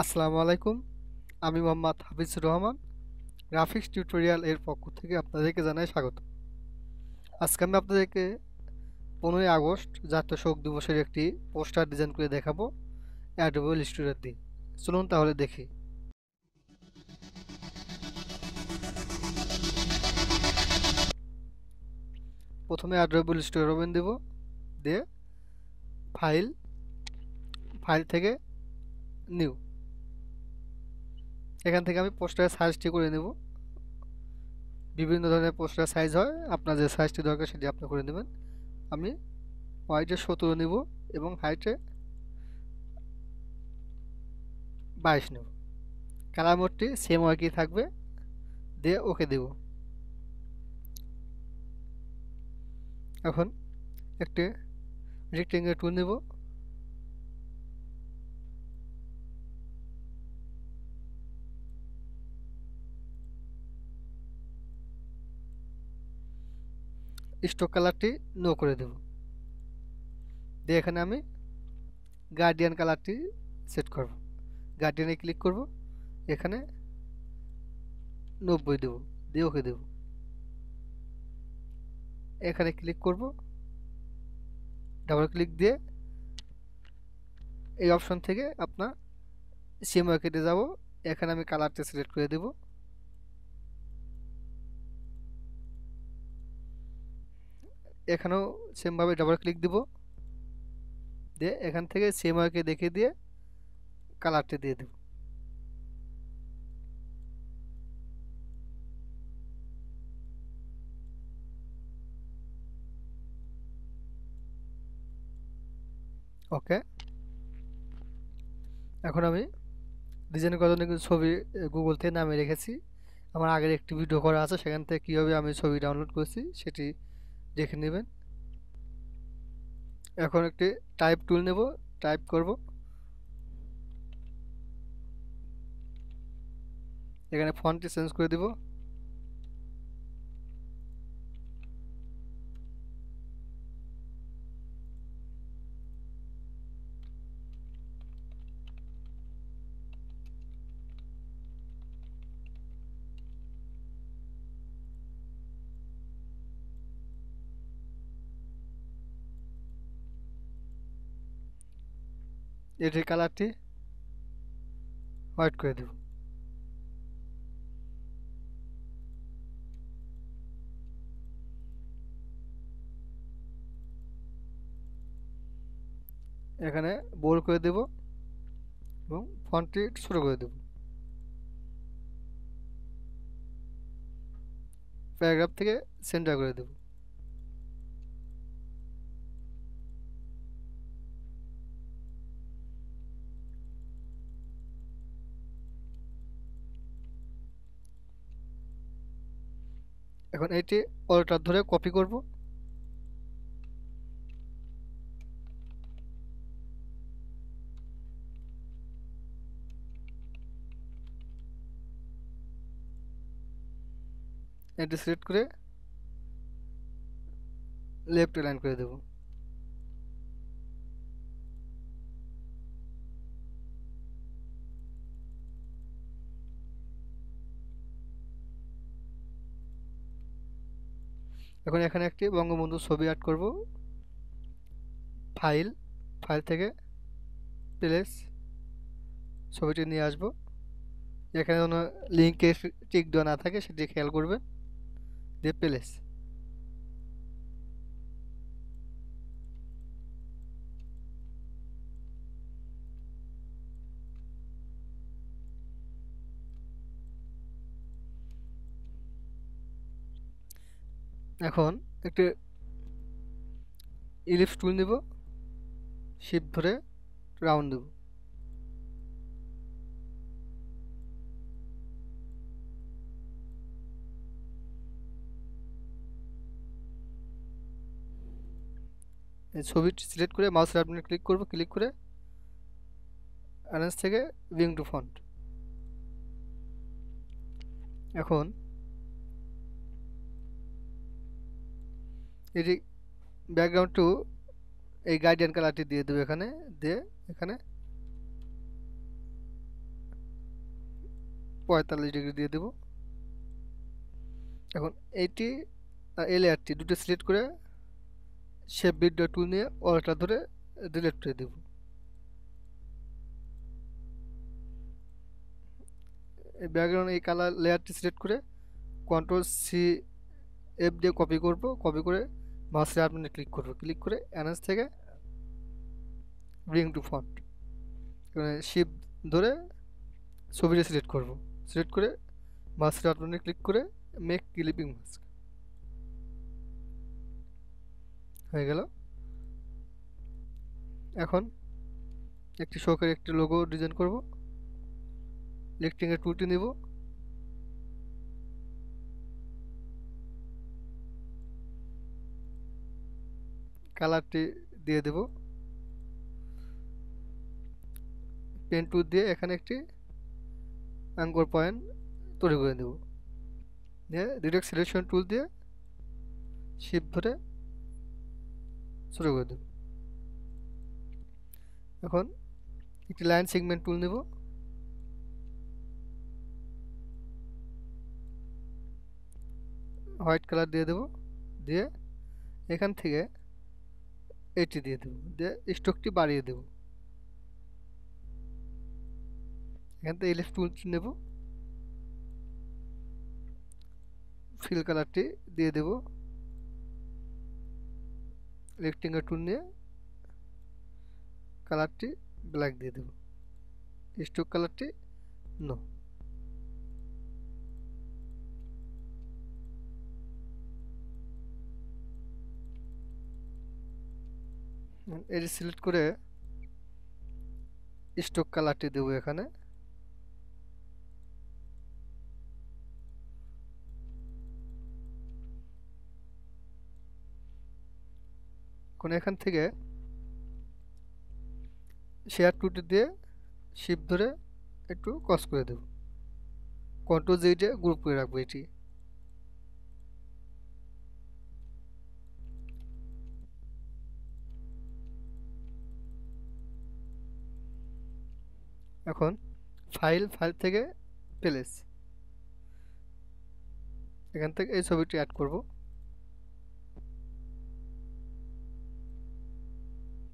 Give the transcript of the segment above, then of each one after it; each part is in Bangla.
আসসালামু আলাইকুম। আমি মোহাম্মদ হাফিজুর রহমান। গ্রাফিক্স টিউটোরিয়াল এর পক্ষ থেকে আপনাদেরকে জানাই স্বাগত। আজকে আমি আপনাদেরকে 15ই আগস্ট জাতীয় শোক দিবসের একটি পোস্টার ডিজাইন করে দেখাবো অ্যাডোবি ইলাস্ট্রেটর দিয়ে। চলুন তাহলে দেখি। প্রথমে অ্যাডোবি ইলাস্ট্রেটর ওপেন দেব, দিয়ে ফাইল, ফাইল থেকে নিউ। এখান থেকে আমি পোস্টারের সাইজটি করে নেব। বিভিন্ন ধরনের পোস্টার সাইজ হয়, আপনার যে সাইজটি দরকার সেটি আপনি করে নেবেন। আমি হোয়াইটে 17 নেব এবং হাইটে 22 নেব। কালার মোডটি সেম একই থাকবে, দিয়ে ওকে দেব। এখন একটি রেক্টেঙ্গেল টুল নেব, স্ট্রোক কালারটি নো করে দেব, দিয়ে এখানে আমি গার্ডিয়ান কালারটি সেট করব। গার্ডিয়ানে ক্লিক করব, এখানে 90 দেব, দিয়ে ওকে দেব। এখানে ক্লিক করব, ডাবল ক্লিক দিয়ে এই অপশন থেকে আপনার সিএম মার্কেটে যাব। এখানে আমি কালারটা সিলেক্ট করে দেব। এখানেও সেমভাবে ডাবল ক্লিক দিব, দিয়ে এখান থেকে সিএম মার্কেট দেখে দিয়ে কালারটি দিয়ে দেব। ওকে। এখন আমি ডিজাইন করার জন্য কিছু ছবি গুগল থেকে নামিয়ে রেখেছি। আমার আগের একটি ভিডিও করা আছে, সেখান থেকে কীভাবে আমি ছবি ডাউনলোড করেছি সেটি দেখে নেবেন। এখন একটি টাইপ টুল নেব, টাইপ করব। এখানে ফন্টটি চেঞ্জ করে দিব। এটির কালারটি হোয়াইট করে দেব। এখানে বোল্ড করে দেব এবং ফন্টটি একটু ছোট করে দেব। প্যারাগ্রাফ থেকে সেন্টার করে দেব। এখন এটি অল্টার ধরে কপি করব। এটি সিলেক্ট করে লেফট লাইন করে দেব। এখন এখানে একটি বঙ্গবন্ধু ছবি অ্যাড করব। ফাইল, ফাইল থেকে প্লেস, ছবিটি নিয়ে আসব। এখানে যেন লিঙ্কে টিক দেওয়া না থাকে সেটি খেয়াল করবেন, দিয়ে প্লেস। এখন একটি ইলিপস টুল নেব, শিফট ধরে রাউন্ড দেব। এই ছবিটি সিলেক্ট করে মাউস রাইট বাটনে ক্লিক করব, ক্লিক করে অ্যারেঞ্জ থেকে ব্রিং টু ফন্ট। এখন এটি ব্যাকগ্রাউন্ড টু এই গাইডিয়ান কালারটি দিয়ে দেবো এখানে, দিয়ে এখানে 45 ডিগ্রি দিয়ে দেব। এখন এইটি আর এই লেয়ারটি দুটো সিলেক্ট করে শেপ বিল্ডার টুল নিয়ে অল্টার ধরে ডিলিট করে দেব। এই ব্যাকগ্রাউন্ড এই কালার লেয়ারটি সিলেক্ট করে কন্ট্রোল সি এফ দিয়ে কপি করব, কপি করে মাউস বাটনে ক্লিক করব, ক্লিক করে এনহান্স থেকে ব্রিং টু ফন্ট শিফট ধরে ছবিটা সিলেক্ট করব, সিলেক্ট করে মাউস বাটনে ক্লিক করে মেক ক্লিপিং মাস্ক হয়ে গেল। এখন একটি শখের একটি লোগো ডিজাইন করব। রেক্টেঙ্গেল টুলটি নেব, কালারটি দিয়ে দেব, পেন টুল দিয়ে এখানে একটি অ্যাঙ্কর পয়েন্ট তৈরি করে দেব, দিয়ে ডিরেক্ট সিলেকশন টুল দিয়ে শিফট ধরে ছোট করে দেব। এখন একটি লাইন সেগমেন্ট টুল নেব, হোয়াইট কালার দিয়ে দেব, দিয়ে এখান থেকে এটি দিয়ে দেব, দিয়ে স্ট্রোকটি বাড়িয়ে দেব। এখান থেকে ইলিপস টুল নেব, ফিল কালারটি দিয়ে দেব, রেক্টেঙ্গেল টুল নিয়ে কালারটি ব্ল্যাক দিয়ে দেব, স্ট্রোক কালারটি নো। এটি সিলেক্ট করে স্ট্রোক কালারটি দেব এখানে, এখন এখান থেকে শেয়ার টুলটি দিয়ে শিফট ধরে একটু ক্রস করে দেব, কন্ট্রোল জেড দিয়ে গ্রুপ করে রাখবো এটি। এখন ফাইল থেকে প্লেস, এখান থেকে এই ছবিটি অ্যাড করব,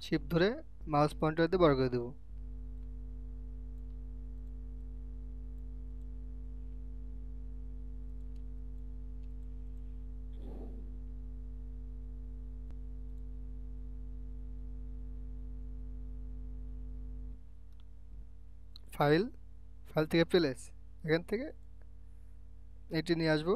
শিফট ধরে মাউস পয়েন্টার দিয়ে বড় করে দেব। ফাইল থেকে প্লেস, এখান থেকে এটি নিয়ে আসবো,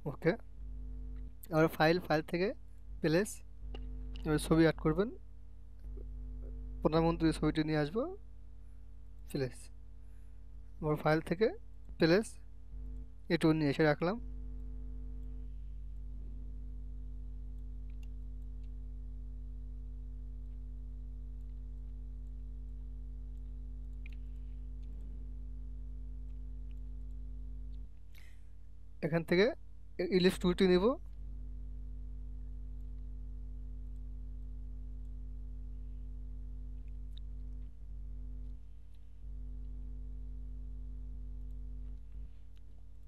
ওকে। আর ফাইল থেকে প্লেস, এবার ছবি অ্যাড করবেন, প্রধানমন্ত্রীর ছবিটি নিয়ে আসবো, প্লেস। আবার ফাইল থেকে প্লেস এটু নিয়ে এসে রাখলাম। এখান থেকে ইলিপস টুলটি নিব,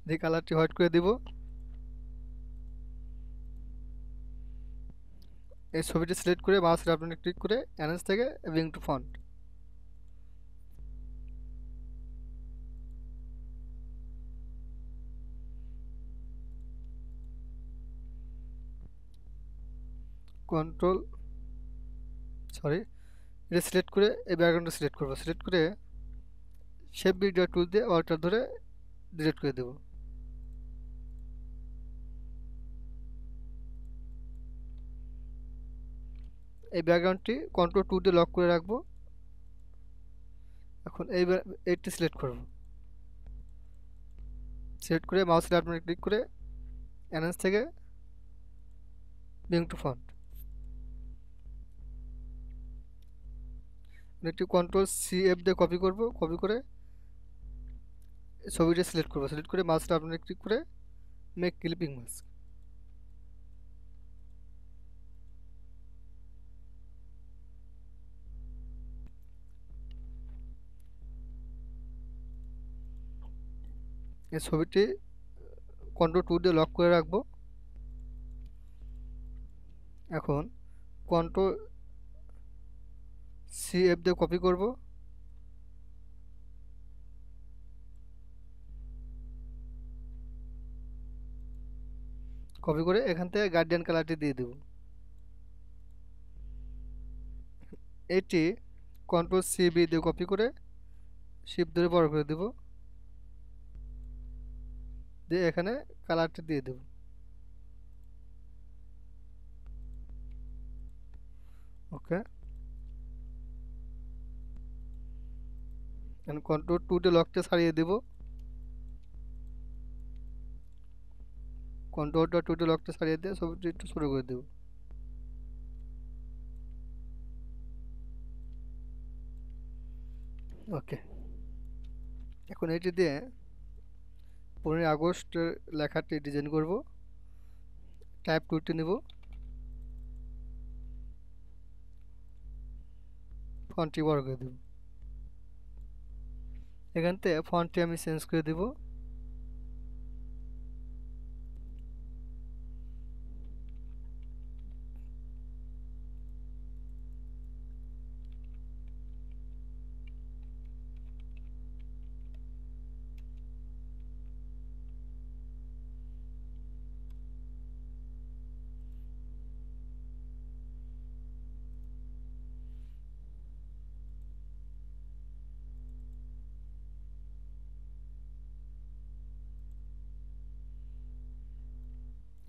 দিয়ে কালারটি হোয়াইট করে দিব। এই ছবিটি সিলেক্ট করে মাউসের বাটনে ক্লিক করে এনহান্স থেকে ব্রিং টু ফন্ট, কন্ট্রোল এটা সিলেক্ট করে এই ব্যাকগ্রাউন্ডটা সিলেক্ট করব, সিলেক্ট করে শেপ বিল্ডার টুল দিয়ে অল্টার ধরে ডিলিট করে দেব। এই ব্যাকগ্রাউন্ডটি কন্ট্রোল টু দিয়ে লক করে রাখবো। এখন এইটি সিলেক্ট করব, সিলেক্ট করে মাউসের বাটনে ক্লিক করে এনহান্স থেকে ব্রিং টু ফন্ট, একটু কন্ট্রোল সি এফ দিয়ে কপি করব, কপি করে ছবিটা সিলেক্ট করব, সিলেক্ট করে মাস্কটা আপনার ক্লিক করে মেক ক্লিপিং মাস্ক। এই ছবিটি কন্ট্রোল টু দিয়ে লক করে রাখবো। এখন কন্ট্রোল সি এফ দিয়ে কপি করব, কপি করে এখান থেকে গার্ডিয়ান কালারটি দিয়ে দেব। এটি কন্ট্রোল সি বি দিয়ে কপি করে শিফট ধরে বড় করে দেব, দিয়ে এখানে কালারটি দিয়ে দেব। ওকে, এখন কন্ট্রোল টু দিয়ে লকটা ছাড়িয়ে দেব, কন্ট্রোল টু দিয়ে লকটা ছাড়িয়ে দিয়ে ছবিটি একটু ছোট করে দেব। ওকে, এখন এটি দিয়ে 15 আগস্ট লেখাটি ডিজাইন করব। টাইপ টুলটি নেব, ফন্টটি বড় করে দেব। এখান থেকে ফন্টটি আমি চেঞ্জ করে দেব।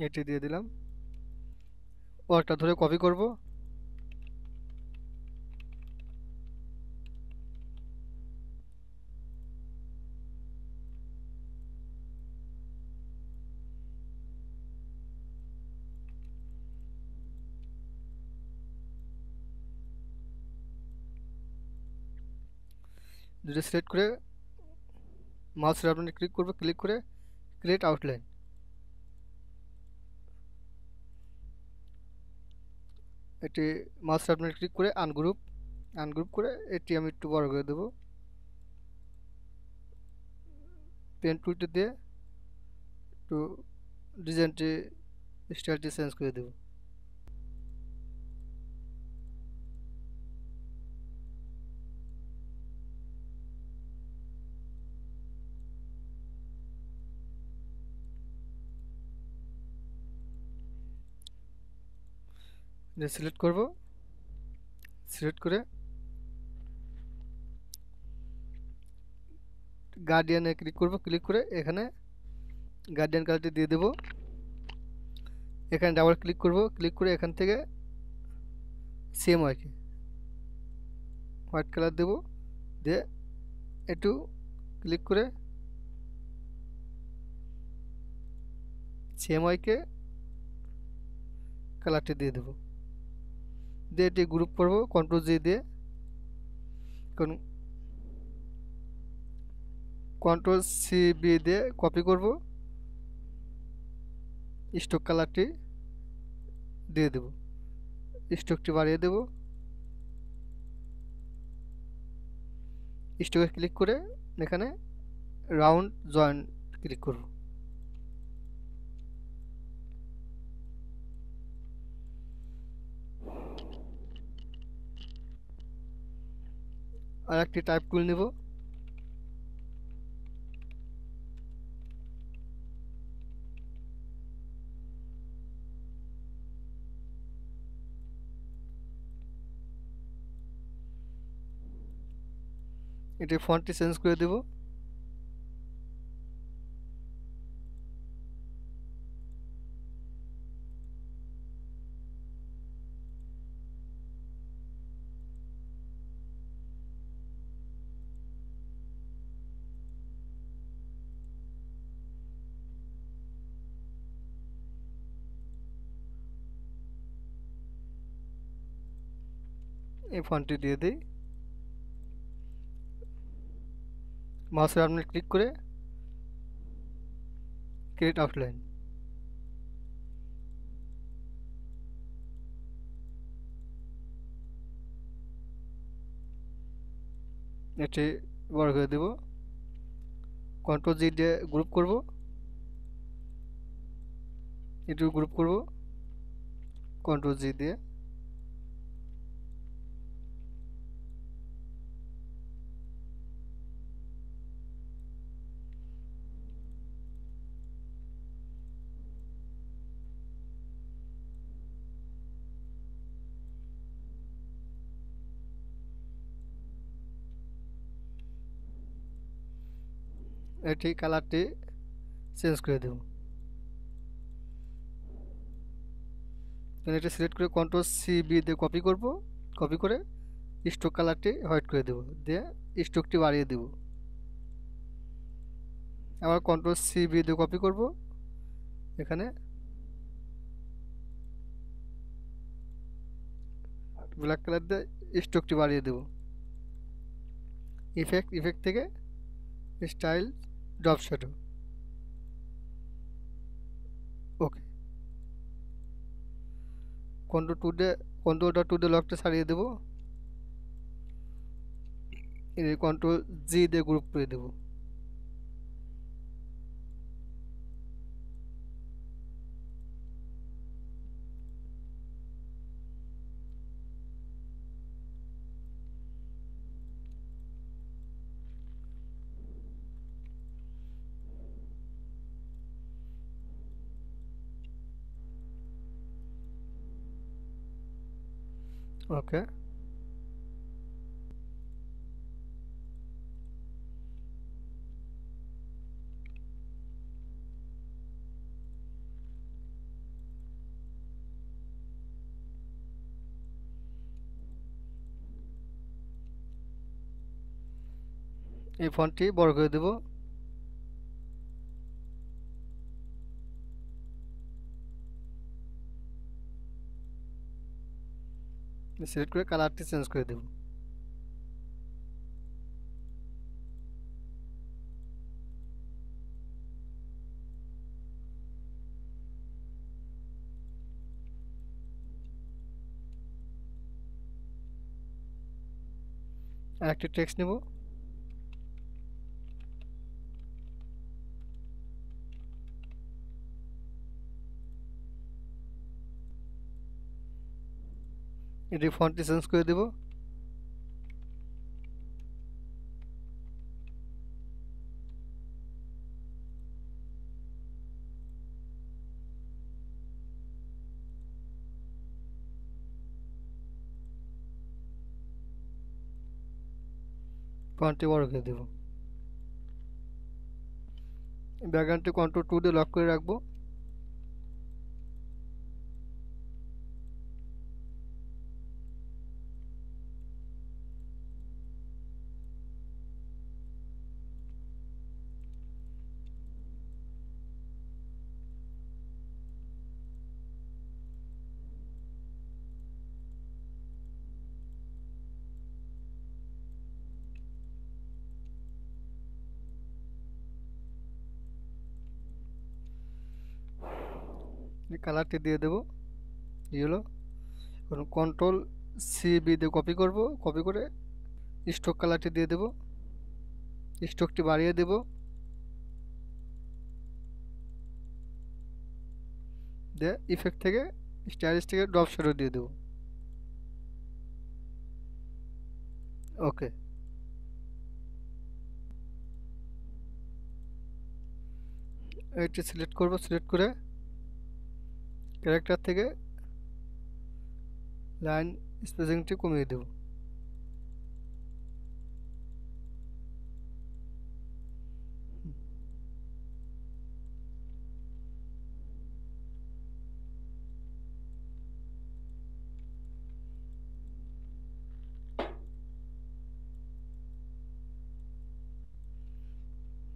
এটি দিয়ে দিলাম, ওটা ধরে কপি করব, দুটো সিলেক্ট করে মাউসের বাটনে ক্লিক করব, ক্লিক করে ক্রিয়েট আউটলাইন। এটি মাউসের বাটনে ক্লিক করে আনগ্রুপ, আনগ্রুপ করে এটি আমি একটু বড় করে দেব। পেন টুলটি দিয়ে একটু ডিজাইনটি স্টাইলটি চেঞ্জ করে দেব। সিলেক্ট করব, সিলেক্ট করে গার্ডিয়ানে ক্লিক করব, ক্লিক করে এখানে গার্ডিয়ান কালারটি দিয়ে দেব। এখানে ডাবল ক্লিক করব, ক্লিক করে এখান থেকে সেম ওয়াইকে হোয়াইট কালার দেব, দিয়ে একটু ক্লিক করে সেম ওয়াইকে কালারটি দিয়ে দেব, দিয়ে এটি গ্রুপ করব কন্ট্রোল জি দিয়ে। কন্ট্রোল সি বি দিয়ে কপি করব, স্ট্রোক কালারটি দিয়ে দেব, স্ট্রোকটি বাড়িয়ে দেব, স্ট্রোকে ক্লিক করে এখানে রাউন্ড জয়েন্ট ক্লিক করব। আর একটি টাইপ টুল নেব, এটি ফন্টটি চেঞ্জ করে দেব। এই ফন্টটি দিয়ে দিই, মাউসের বাটনে ক্লিক করে ক্রিয়েট আউটলাইন। এটি বড় করে দেব, কন্ট্রোল জি দিয়ে গ্রুপ করব, এটু গ্রুপ করব কন্ট্রোল জি দিয়ে। এটি কালারটি চেঞ্জ করে দেব। এটা সিলেক্ট করে কন্ট্রোল সি বি দিয়ে কপি করব, কপি করে স্ট্রোক কালারটি হোয়াইট করে দেব, দিয়ে স্ট্রোকটি বাড়িয়ে দেব। আবার কন্ট্রোল সি বি দিয়ে কপি করব, এখানে ব্ল্যাক কালার দিয়ে স্ট্রোকটি বাড়িয়ে দেব। ইফেক্ট থেকে স্টাইল ড্রপ শ্যাডো, ওকে। কন্ট্রোল.2 দিয়ে লকটা ছাড়িয়ে দেব, কন্ট্রোল জি দিয়ে গ্রুপ করে দেব। ওকে, এই ফন্টটি বড় করে দেব। সিলেক্ট করে কালারটি চেঞ্জ করে দেব। আর একটি টেক্সট নেব, এটি ফন্টটি চেঞ্জ করে দেব। ফন্টটি বড় করে দেব। ব্যাকগ্রাউন্ডটি কন্ট্রোল 2 দিয়ে লক করে রাখবো। কালারটি দিয়ে দেব ইয়েলো। কন্ট্রোল সি বি দিয়ে কপি করব, কপি করে স্ট্রোক কালারটি দিয়ে দেব, স্ট্রোকটি বাড়িয়ে দেব, দিয়ে ইফেক্ট থেকে স্টাইলিশ থেকে ড্রপ শ্যাডো দিয়ে দেব। ওকে, এটি সিলেক্ট করব, সিলেক্ট করে ক্যারেক্টার থেকে লাইন স্পেসিংটি কমিয়ে দেব।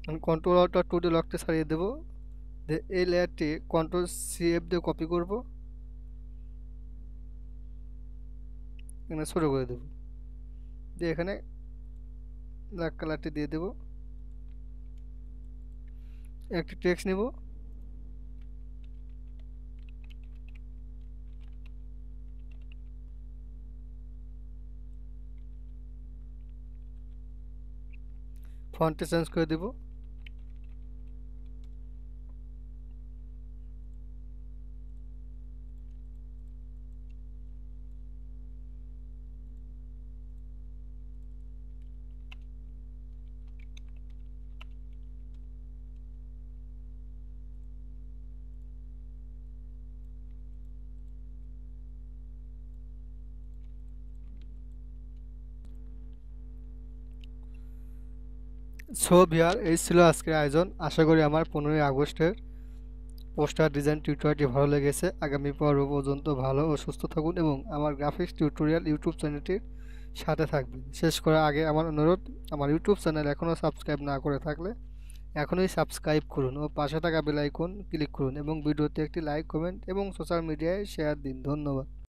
আমি কন্ট্রোল.2 দিয়ে লকটা ছাড়িয়ে দেব, এই লেয়ারটি কন্ট্রোল সিএফ দিয়ে কপি করব, এখানে ছোটো করে দেব, দিয়ে এখানে ব্ল্যাক কালারটি দিয়ে দেব। একটি টেক্সট নিব। ফন্টে চেঞ্জ করে দিব। সো ভিউয়ার, এই ছিল আজকের আয়োজন। আশা করি আমার 15ই আগস্টের পোস্টার ডিজাইন টিউটোরিয়ালটি ভালো লেগেছে। আগামী পর্ব পর্যন্ত ভালো ও সুস্থ থাকুন এবং আমার গ্রাফিক্স টিউটোরিয়াল ইউটিউব চ্যানেলটির সাথে থাকবেন। শেষ করার আগে আমার অনুরোধ, আমার ইউটিউব চ্যানেল এখনও সাবস্ক্রাইব না করে থাকলে এখনই সাবস্ক্রাইব করুন ও পাশে থাকা বেল আইকন ক্লিক করুন এবং ভিডিওতে একটি লাইক, কমেন্ট এবং সোশ্যাল মিডিয়ায় শেয়ার দিন। ধন্যবাদ।